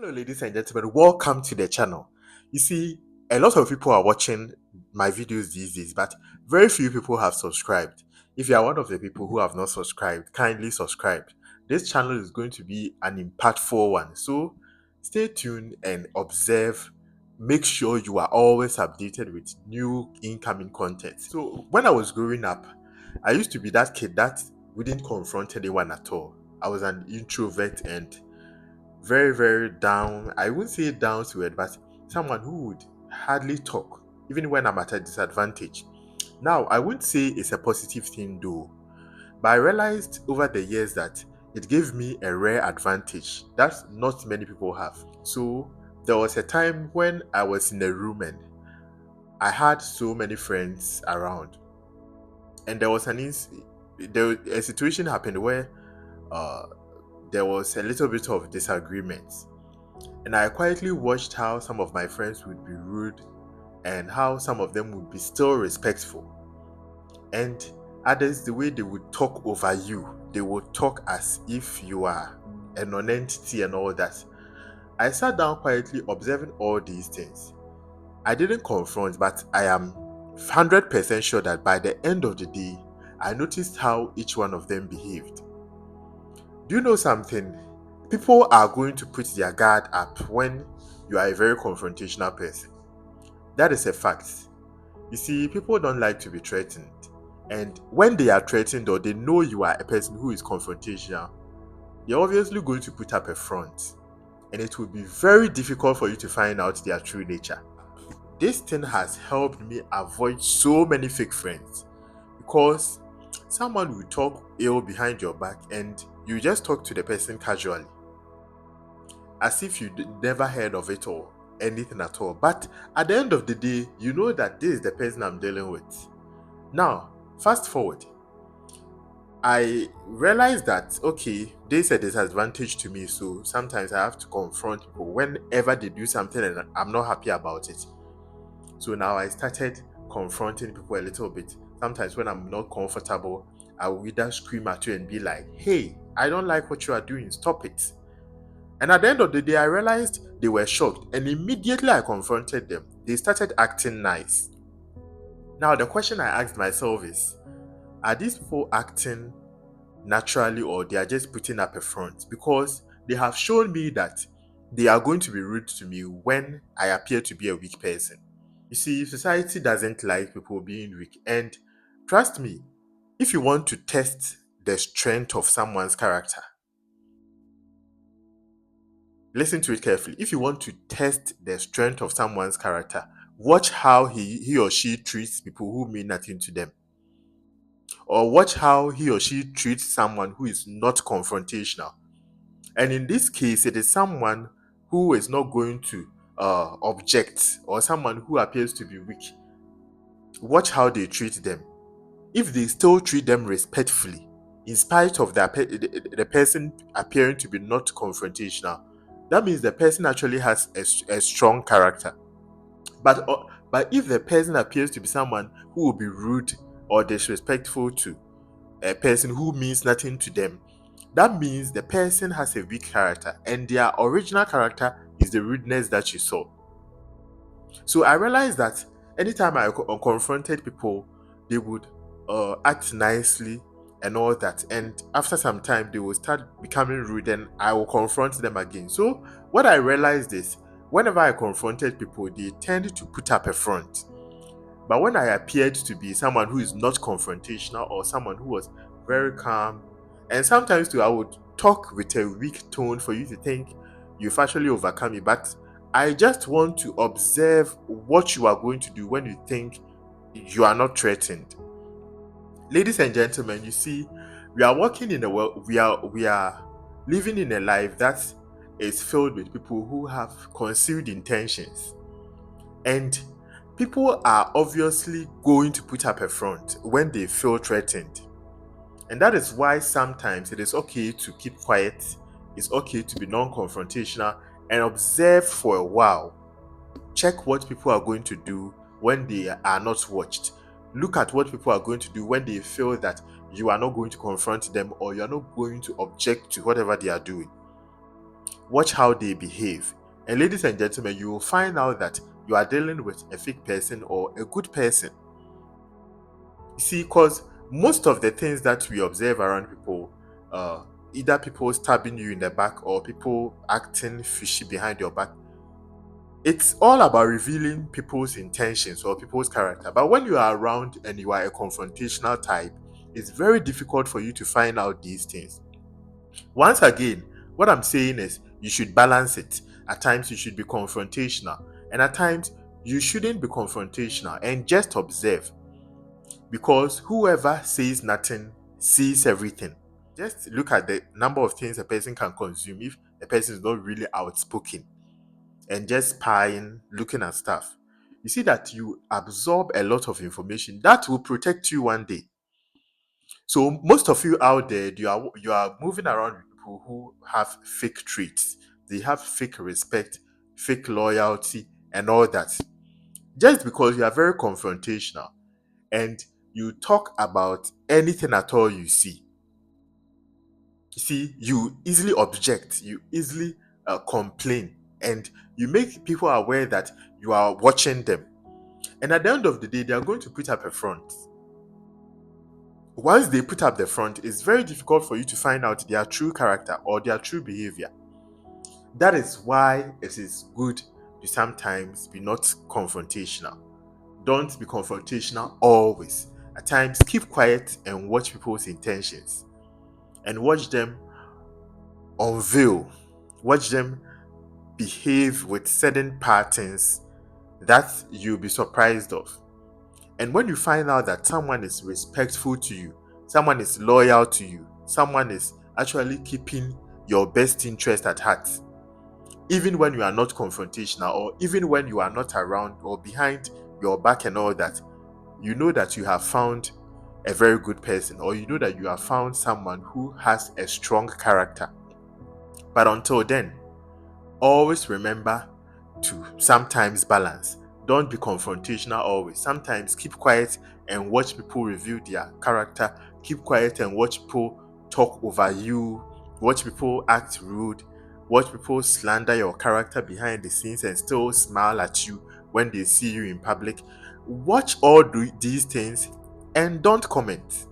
Hello, ladies and gentlemen, welcome to the channel. You see, a lot of people are watching my videos these days, but very few people have subscribed. If you are one of the people who have not subscribed, kindly subscribe. This channel is going to be an impactful one, so stay tuned and observe. Make sure you are always updated with new incoming content. So, when I was growing up, I used to be that kid that wouldn't confront anyone at all. I was an introvert and very down. I wouldn't say down to it, but someone who would hardly talk, even when I'm at a disadvantage. Now, I wouldn't say it's a positive thing though, but I realized over the years that it gave me a rare advantage that not many people have. So, there was a time when I was in a room and I had so many friends around, and there was a situation happened where uh, there was a little bit of disagreement. And I quietly watched how some of my friends would be rude and how some of them would be still respectful. And others, the way they would talk over you, they would talk as if you are a non-entity and all that. I sat down quietly observing all these things. I didn't confront, but I am 100% sure that by the end of the day, I noticed how each one of them behaved. Do you know something? People are going to put their guard up when you are a very confrontational person. That is a fact. You see, people don't like to be threatened. And when they are threatened or they know you are a person who is confrontational, they're obviously going to put up a front. And it will be very difficult for you to find out their true nature. This thing has helped me avoid so many fake friends because someone will talk ill behind your back and you just talk to the person casually as if you never heard of it or anything at all. But at the end of the day, you know that this is the person I'm dealing with. Now, fast forward. I realized that, okay, there's a disadvantage to me, so sometimes I have to confront people whenever they do something and I'm not happy about it. So now I started confronting people a little bit. Sometimes when I'm not comfortable, I will either scream at you and be like, hey, I don't like what you are doing, stop it. And at the end of the day, I realized they were shocked, and immediately I confronted them. They started acting nice. Now, the question I asked myself is, are these people acting naturally or they are just putting up a front? Because they have shown me that they are going to be rude to me when I appear to be a weak person. You see, society doesn't like people being weak, and trust me, if you want to test the strength of someone's character, listen to it carefully. If you want to test the strength of someone's character, watch how he or she treats people who mean nothing to them. Or watch how he or she treats someone who is not confrontational. And in this case, it is someone who is not going to object or someone who appears to be weak. Watch how they treat them. If they still treat them respectfully, in spite of the person appearing to be not confrontational, that means the person actually has a strong character. But if the person appears to be someone who will be rude or disrespectful to a person who means nothing to them, that means the person has a weak character and their original character is the rudeness that you saw. So I realized that anytime I confronted people, they would act nicely and all that. And after some time, they will start becoming rude and I will confront them again. So what I realized is whenever I confronted people, they tended to put up a front. But when I appeared to be someone who is not confrontational or someone who was very calm, and sometimes too, I would talk with a weak tone for you to think you've actually overcome me. But I just want to observe what you are going to do when you think you are not threatened. Ladies and gentlemen, you see, we are working in a world, we are living in a life that is filled with people who have concealed intentions. And people are obviously going to put up a front when they feel threatened. And that is why sometimes it is okay to keep quiet, it's okay to be non confrontational and observe for a while. Check what people are going to do when they are not watched. Look at what people are going to do when they feel that you are not going to confront them or you are not going to object to whatever they are doing. Watch how they behave. And ladies and gentlemen, you will find out that you are dealing with a fake person or a good person. You see, because most of the things that we observe around people, uh, either people stabbing you in the back or people acting fishy behind your back, it's all about revealing people's intentions or people's character. But when you are around and you are a confrontational type, it's very difficult for you to find out these things. Once again, what I'm saying is you should balance it. At times you should be confrontational, and at times you shouldn't be confrontational and just observe, because whoever says nothing sees everything. Just look at the number of things a person can consume if a person is not really outspoken and just spying, looking at stuff. You see that you absorb a lot of information that will protect you one day. So most of you out there, you are moving around with people who have fake traits. They have fake respect, fake loyalty, and all that. Just because you are very confrontational and you talk about anything at all you see. You see, you easily object, you easily complain, and you make people aware that you are watching them. And at the end of the day, they are going to put up a front. Once they put up the front, it's very difficult for you to find out their true character or their true behavior. That is why it is good to sometimes be not confrontational. Don't be confrontational always. At times, keep quiet and watch people's intentions and watch them unveil, watch them behave with certain patterns that you'll be surprised of. And when you find out that someone is respectful to you, someone is loyal to you, someone is actually keeping your best interest at heart, even when you are not confrontational or even when you are not around or behind your back and all that, you know that you have found a very good person, or you know that you have found someone who has a strong character. But until then, always remember to sometimes balance. Don't be confrontational always. Sometimes keep quiet and watch people reveal their character. Keep quiet and watch people talk over you. Watch people act rude. Watch people slander your character behind the scenes and still smile at you when they see you in public. Watch all these things and don't comment.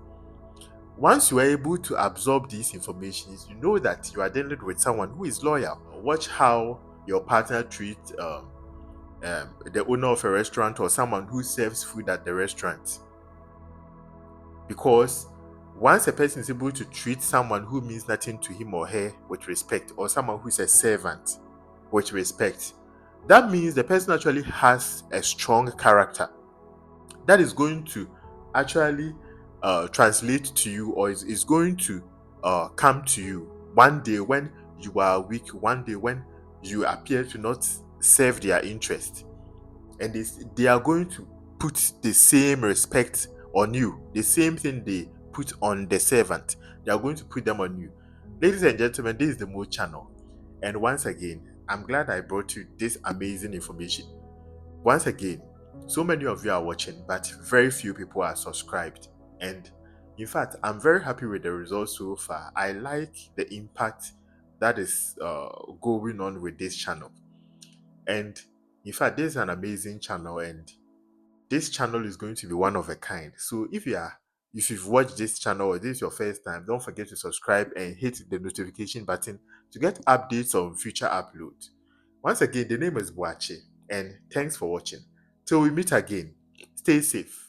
Once you are able to absorb these informations, you know that you are dealing with someone who is loyal. Watch how your partner treats the owner of a restaurant or someone who serves food at the restaurant. Because once a person is able to treat someone who means nothing to him or her with respect, or someone who is a servant with respect, that means the person actually has a strong character that is going to actually translate to you, or is going to come to you one day when you are weak, one day when you appear to not serve their interest, and they are going to put the same respect on you, the same thing they put on the servant, they are going to put them on you. Ladies and gentlemen, this is the Mo channel, and once again, I'm glad I brought you this amazing information. Once again, so many of you are watching, but very few people are subscribed. And in fact, I'm very happy with the results so far. I like the impact that is going on with this channel. And in fact, this is an amazing channel, and this channel is going to be one of a kind. So if you've watched this channel or this is your first time, don't forget to subscribe and hit the notification button to get updates on future uploads. Once again, the name is Boache, and thanks for watching. Till we meet again, stay safe.